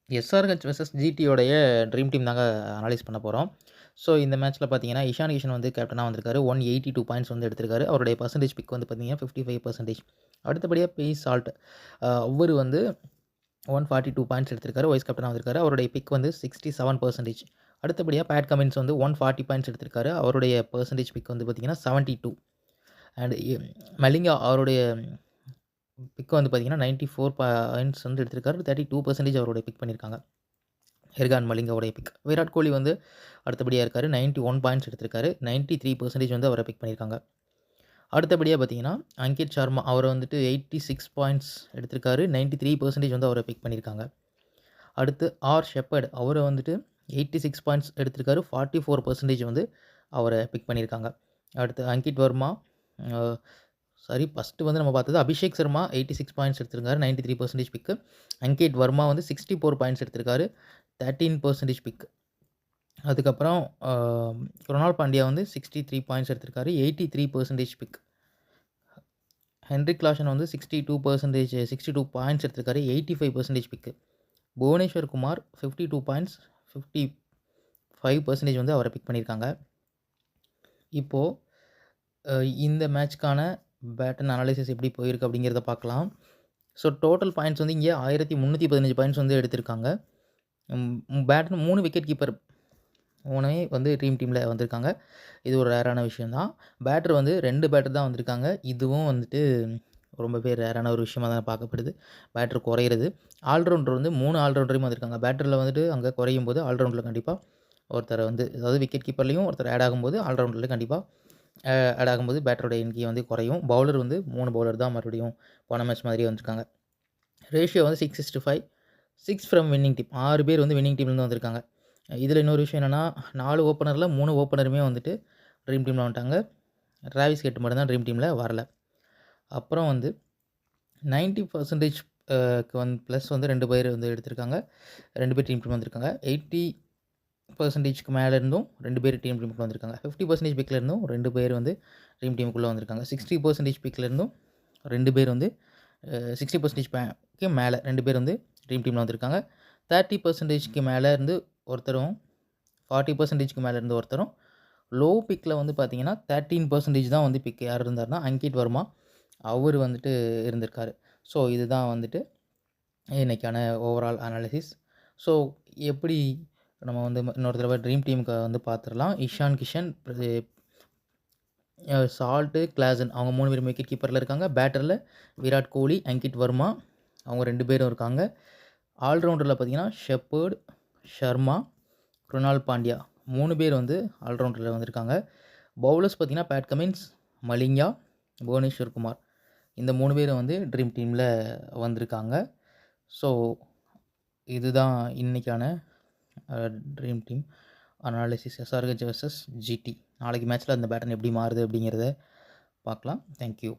SRH versus ஜிடியோடைய dream team தாங்க analyse பண்ண போகிறோம். ஸோ இந்த மேட்ச்சில் பார்த்தீங்கன்னா, இஷான் கிஷன் வந்து கேப்டனாக வந்திருக்காரு. 182 பாயிண்ட்ஸ் வந்து எடுத்திருக்காரு. அவருடைய பர்சன்டேஜ் பிக் வந்து பார்த்தீங்கன்னா 55%. அடுத்தபடியாக பேஸ் சால்ட் அவர் வந்து 142 பாயிண்ட்ஸ் எடுத்திருக்காரு. வைஸ் கேப்டனாக வந்திருக்காரு. அவருடைய பிக் வந்து 67%. அடுத்தபடியாக பேட் கமின்ஸ் வந்து 140 பாயிண்ட்ஸ் எடுத்திருக்காரு. அவருடைய பர்சன்டேஜ் பிக் வந்து பார்த்தீங்கன்னா 72. அண்ட் மலிங்கா அவருடைய பிக் வந்து பார்த்தீங்கன்னா 94 பாயிண்ட்ஸ் வந்து எடுத்திருக்காரு. 32% அவருடைய பிக் பண்ணியிருக்காங்க. இர்ஃபான் மலிங்காவுடைய பிக். விராட் கோலி வந்து அடுத்தபடியாக இருக்காரு. 91 பாயிண்ட்ஸ் எடுத்திருக்காரு. 93% வந்து அவரை பிக் பண்ணியிருக்காங்க. அடுத்தபடியாக பார்த்தீங்கன்னா, அங்கித் சர்மா அவர் வந்துட்டு 86 பாயிண்ட்ஸ் எடுத்திருக்காரு. 93% வந்து அவரை பிக் பண்ணியிருக்காங்க. அடுத்து ஆர் ஷெப்பர்ட் அவரை வந்துட்டு 86 பாயிண்ட்ஸ் எடுத்திருக்காரு. 44% வந்து அவரை பிக் பண்ணியிருக்காங்க. அடுத்து அங்கித் வர்மா ஃபஸ்ட்டு வந்து நம்ம பார்த்தது அபிஷேக் சர்மா 86 பாயிண்ட்ஸ் எடுத்திருக்காரு. 93% பிக்கு. அங்கித் வர்மா வந்து 64 பாயிண்ட்ஸ் எடுத்திருக்காரு. 13% பிக். அதுக்கப்புறம் குருணால் பாண்டியா வந்து 63 பாயிண்ட்ஸ் எடுத்திருக்காரு. 83% பிக். ஹென்ரிக் லாஷன் வந்து 62 பாயிண்ட்ஸ் எடுத்திருக்காரு. 85% பிக்கு. புவனேஸ்வர் குமார் 52 பாயிண்ட்ஸ் 55% வந்து அவரை பிக் பண்ணியிருக்காங்க. இப்போது இந்த மேட்ச்க்கான பேட்டன் அனாலிசிஸ் எப்படி போயிருக்கு அப்படிங்கிறத பார்க்கலாம். ஸோ டோட்டல் பாயிண்ட்ஸ் வந்து இங்கே 1315 பாயிண்ட்ஸ் வந்து எடுத்திருக்காங்க. பேட்டன் 3 விக்கெட் கீப்பர் 3மே வந்து டீமில் வந்திருக்காங்க. இது ஒரு ரேரான விஷயம் தான். பேட்டர் வந்து 2 பேட்டர் தான் வந்திருக்காங்க. இதுவும் வந்துட்டு ரொம்பவே ரேரான ஒரு விஷயமாக தான் பார்க்கப்படுது. பேட்டர் குறையிறது. ஆல்ரவுண்டர் வந்து 3 ஆல்ரவுண்டரையும் வந்திருக்காங்க. பேட்டரில் வந்துட்டு அங்கே குறையும் போது ஆல்ரவுண்டரில் கண்டிப்பாக ஒருத்தர் வந்து அதாவது விக்கெட் கீப்பர்லேயும் ஒருத்தர் ஆட் ஆகும்போது ஆல்ரவுண்டரில் கண்டிப்பாக ஆட் ஆகும்போது பேட்டரோட எண்ணிக்கை வந்து குறையும். பவுலர் வந்து 3 பவுலர் தான் மறுபடியும் போன மேட்ச் மாதிரியே வந்திருக்காங்க. ரேஷியோ வந்து 6:5 6 ஃப்ரம் வின்னிங் டீம் 6 பேர் வந்து வின்னிங் டீம்லேருந்து வந்திருக்காங்க. இதில் இன்னொரு விஷயம் என்னென்னா 4 ஓப்பனரில் 3 ஓப்பனருமே வந்துட்டு ட்ரீம் டீமில் வந்துட்டாங்க. டிராவிஸ் ஹெட் மட்டும் தான் ட்ரீம் டீமில் வரல. அப்புறம் வந்து 90% வந்து ப்ளஸ் வந்து 2 பேர் வந்து எடுத்திருக்காங்க. 2 பேர் டீம் வந்திருக்காங்க. 80%க்கு மேலே இருந்தும் 2 பேர் டீம் டீமுக்கு வந்திருக்காங்க. 50% பிக்கில் இருந்தும் 2 பேர் வந்து டீம் டீமுக்குள்ளே வந்திருக்காங்க. 60% பிக்கில் இருந்தும் 2 பேர் வந்து 60%க்கு மேலே 2 பேர் வந்து ட்ரீம் டீமில் வந்திருக்காங்க. 30%க்கு மேலே இருந்து ஒருத்தரும் 40%க்கு மேலே இருந்து ஒருத்தரும் லோ பிக்கில் வந்து பார்த்தீங்கன்னா 13% தான் வந்து பிக் யார் இருந்தார்னா அங்கித் வர்மா அவர் வந்துட்டு இருந்திருக்காரு. ஸோ இதுதான் வந்துட்டு இன்றைக்கான ஓவரால் அனாலிசிஸ். ஸோ எப்படி நம்ம வந்து இன்னொரு தடவை ட்ரீம் டீமுக்கு வந்து பார்த்துடலாம். இஷான் கிஷன், சால்ட்டு, கிளாசன் அவங்க 3 பேரும் விக்கெட் கீப்பரில் இருக்காங்க. பேட்டரில் விராட் கோலி, அங்கித் வர்மா அவங்க 2 பேரும் இருக்காங்க. ஆல்ரவுண்டரில் பார்த்தீங்கன்னா ஷெப்பர்ட், ஷர்மா, குருணால் பாண்டியா 3 பேர் வந்து ஆல்ரவுண்டரில் வந்திருக்காங்க. பவுலர்ஸ் பார்த்தீங்கன்னா பேட் கமின்ஸ், மலிங்கா, புவனேஸ்வர் குமார் இந்த 3 பேரும் வந்து ட்ரீம் டீமில் வந்திருக்காங்க. ஸோ இதுதான் இன்றைக்கான dream team analysis SRH versus GT. நாளைக்கு மேட்ச்சில் அந்த பேட்டன் எப்படி மாறுது அப்படிங்கிறத பார்க்கலாம். தேங்க்யூ.